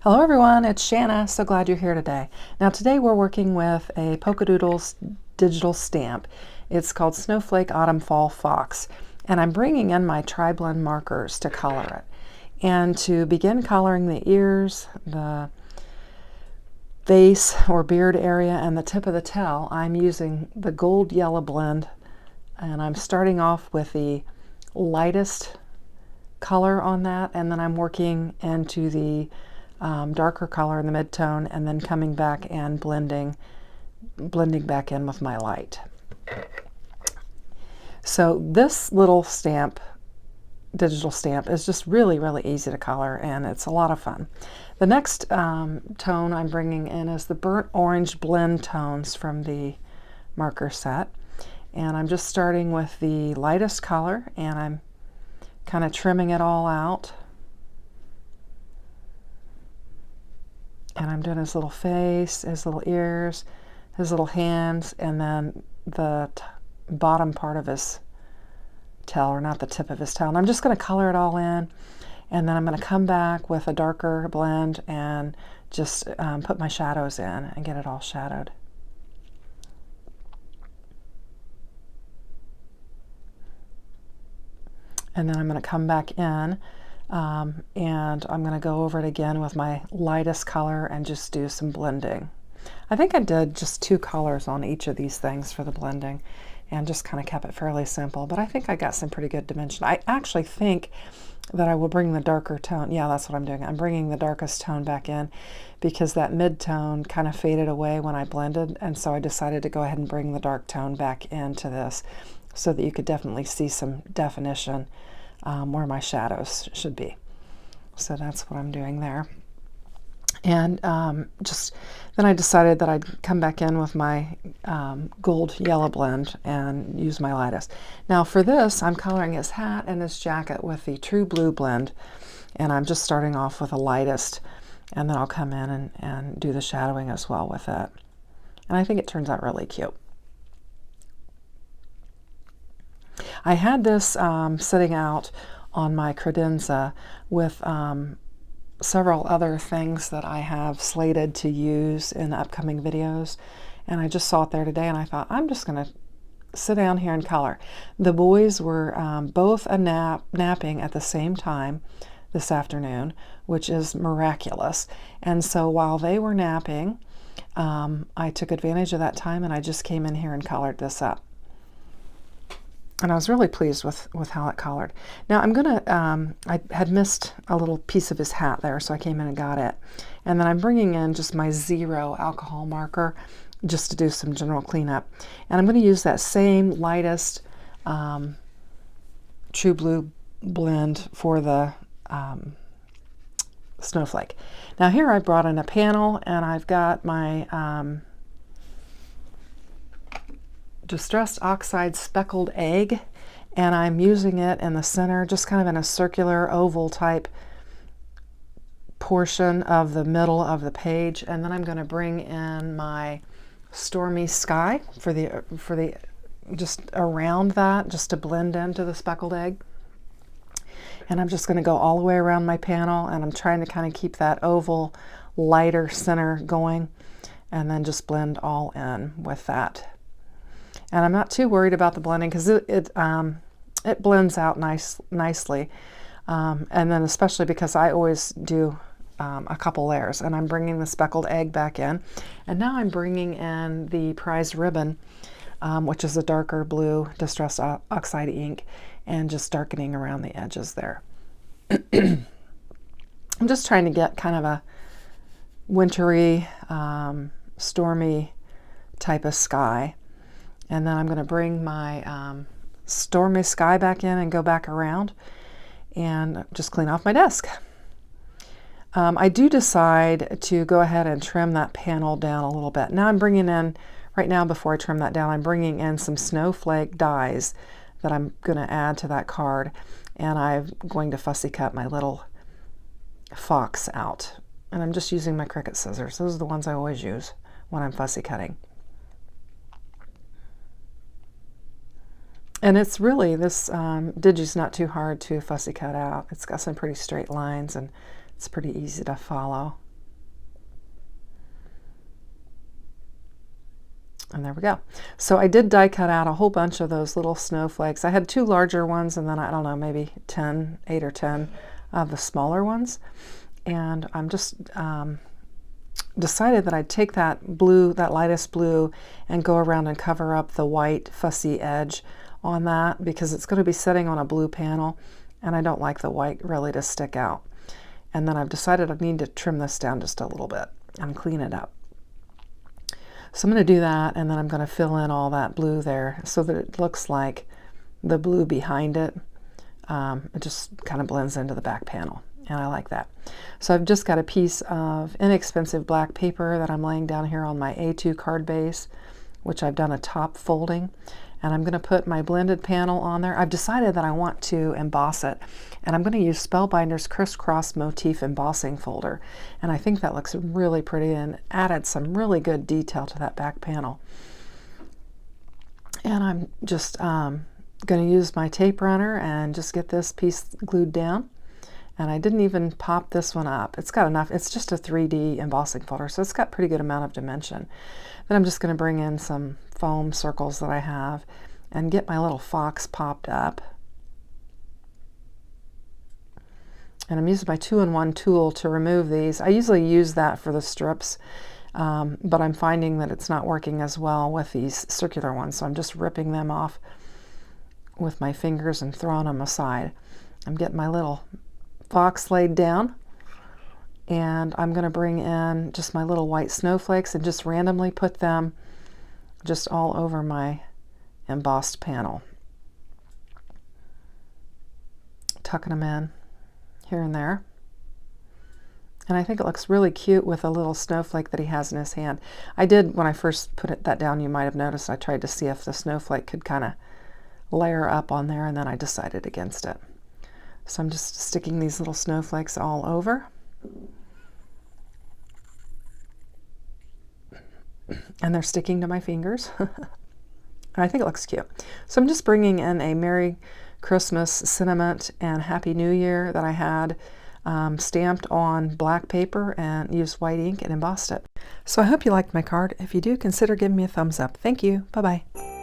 Hello everyone, it's Shanna. So glad you're here today. Now today we're working with a Polka Doodles digital stamp. It's called Snowflake Autumn Fall Fox, and I'm bringing in my tri-blend markers to color it. And to begin coloring the ears, the face or beard area, and the tip of the tail, I'm using the gold yellow blend, and I'm starting off with the lightest color on that, and then I'm working into the darker color in the mid-tone, and then coming back and blending back in with my light. So this little stamp, digital stamp, is just really easy to color, and it's a lot of fun. The next tone I'm bringing in is the burnt orange blend tones from the marker set, and I'm just starting with the lightest color, and I'm kind of trimming it all out. And I'm doing his little face, his little ears, his little hands, and then the bottom part of his tail, or not the tip of his tail. And I'm just going to color it all in, and then I'm going to come back with a darker blend and just put my shadows in and get it all shadowed. And then I'm going to come back in and I'm going to go over it again with my lightest color and just do some blending. I think I did just 2 colors on each of these things for the blending and just kind of kept it fairly simple, but I think I got some pretty good dimension. I actually think that I will bring the darker tone. Yeah, that's what I'm doing. I'm bringing the darkest tone back in because that mid-tone kind of faded away when I blended, and so I decided to go ahead and bring the dark tone back into this so that you could definitely see some definition where my shadows should be. So that's what I'm doing there. And just then I decided that I'd come back in with my gold yellow blend and use my lightest. Now for this, I'm coloring his hat and his jacket with the true blue blend, and I'm just starting off with the lightest, and then I'll come in and do the shadowing as well with it. And I think it turns out really cute. I had this sitting out on my credenza with several other things that I have slated to use in upcoming videos, and I just saw it there today, and I thought I'm just going to sit down here and color. The boys were both napping at the same time this afternoon, which is miraculous, and so while they were napping, I took advantage of that time and I just came in here and colored this up. And I was really pleased with how it colored. Now I'm gonna, I had missed a little piece of his hat there, so I came in and got it. And then I'm bringing in just my 0 alcohol marker just to do some general cleanup. And I'm gonna use that same lightest true blue blend for the snowflake. Now here I brought in a panel, and I've got my Distressed Oxide speckled egg, and I'm using it in the center, just kind of in a circular oval type portion of the middle of the page. And then I'm going to bring in my Stormy Sky for the just around that, just to blend into the speckled egg. And I'm just going to go all the way around my panel, and I'm trying to kind of keep that oval lighter center going, and then just blend all in with that. And I'm not too worried about the blending because it blends out nicely. And then especially because I always do a couple layers. And I'm bringing the speckled egg back in. And now I'm bringing in the prize ribbon, which is a darker blue Distressed Oxide ink, and just darkening around the edges there. I'm just trying to get kind of a wintry, stormy type of sky. And then I'm going to bring my Stormy Sky back in and go back around and just clean off my desk. I do decide to go ahead and trim that panel down a little bit. Now I'm bringing in, right now before I trim that down, I'm bringing in some snowflake dies that I'm going to add to that card. And I'm going to fussy cut my little fox out. And I'm just using my Cricut scissors. Those are the ones I always use when I'm fussy cutting. And it's really, this Digi's not too hard to fussy cut out. It's got some pretty straight lines, and it's pretty easy to follow. And there we go. So I did die cut out a whole bunch of those little snowflakes. I had 2 larger ones, and then I don't know, maybe 8 or 10 of the smaller ones. And I'm just decided that I'd take that blue, that lightest blue, and go around and cover up the white fussy edge on that, because it's going to be sitting on a blue panel, and I don't like the white really to stick out. And then I've decided I need to trim this down just a little bit and clean it up. So I'm going to do that, and then I'm going to fill in all that blue there so that it looks like the blue behind it. It just kind of blends into the back panel, and I like that. So I've just got a piece of inexpensive black paper that I'm laying down here on my A2 card base, which I've done a top folding, and I'm going to put my blended panel on there. I've decided that I want to emboss it, and I'm going to use Spellbinder's Crisscross Motif Embossing Folder, and I think that looks really pretty and added some really good detail to that back panel. And I'm just going to use my tape runner and just get this piece glued down. And I didn't even pop this one up. It's got enough. It's just a 3D embossing folder, so it's got pretty good amount of dimension. Then I'm just going to bring in some foam circles that I have and get my little fox popped up. And I'm using my 2-in-1 tool to remove these. I usually use that for the strips, but I'm finding that it's not working as well with these circular ones, so I'm just ripping them off with my fingers and throwing them aside. I'm getting my little fox laid down, and I'm going to bring in just my little white snowflakes and just randomly put them just all over my embossed panel, tucking them in here and there. And I think it looks really cute with a little snowflake that he has in his hand. I did, when I first put that down, you might have noticed, I tried to see if the snowflake could kind of layer up on there, and then I decided against it. So I'm just sticking these little snowflakes all over. And they're sticking to my fingers. I think it looks cute. So I'm just bringing in a Merry Christmas sentiment and Happy New Year that I had stamped on black paper and used white ink and embossed it. So I hope you liked my card. If you do, consider giving me a thumbs up. Thank you. Bye-bye.